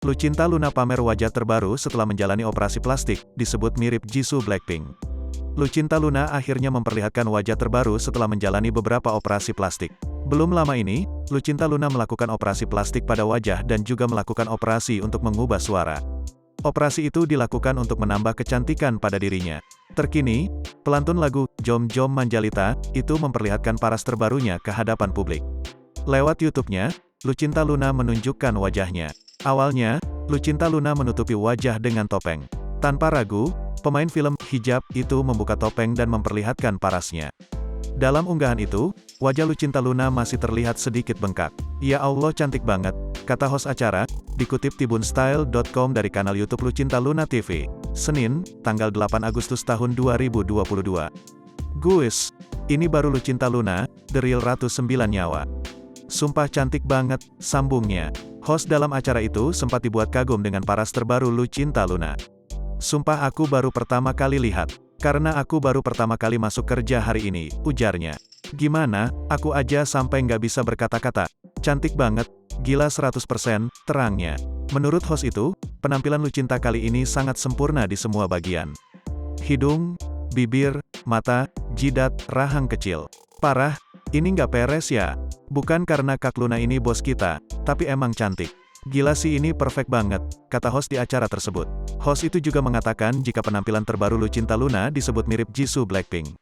Lucinta Luna pamer wajah terbaru setelah menjalani operasi plastik, disebut mirip Jisoo Blackpink. Lucinta Luna akhirnya memperlihatkan wajah terbaru setelah menjalani beberapa operasi plastik. Belum lama ini, Lucinta Luna melakukan operasi plastik pada wajah dan juga melakukan operasi untuk mengubah suara. Operasi itu dilakukan untuk menambah kecantikan pada dirinya. Terkini, pelantun lagu Jom Jom Manjalita itu memperlihatkan paras terbarunya ke hadapan publik. Lewat YouTube-nya, Lucinta Luna menunjukkan wajahnya. Awalnya, Lucinta Luna menutupi wajah dengan topeng. Tanpa ragu, pemain film Hijab itu membuka topeng dan memperlihatkan parasnya. Dalam unggahan itu, wajah Lucinta Luna masih terlihat sedikit bengkak. "Ya Allah, cantik banget," kata host acara, dikutip tribunstyle.com dari kanal YouTube Lucinta Luna TV, Senin, tanggal 8 Agustus tahun 2022. "Guys, ini baru Lucinta Luna, the real Ratu 9 Nyawa. Sumpah cantik banget," sambungnya. Host dalam acara itu sempat dibuat kagum dengan paras terbaru Lucinta Luna. "Sumpah aku baru pertama kali lihat. Karena aku baru pertama kali masuk kerja hari ini," ujarnya. "Gimana, aku aja sampai nggak bisa berkata-kata. Cantik banget, gila 100%, terangnya. Menurut host itu, penampilan Lucinta kali ini sangat sempurna di semua bagian. Hidung, bibir, mata, jidat, rahang kecil. Parah, ini nggak beres ya? Bukan karena Kak Luna ini bos kita, tapi emang cantik. Gila sih, ini perfect banget," kata host di acara tersebut. Host itu juga mengatakan jika penampilan terbaru Lucinta Luna disebut mirip Jisoo Blackpink.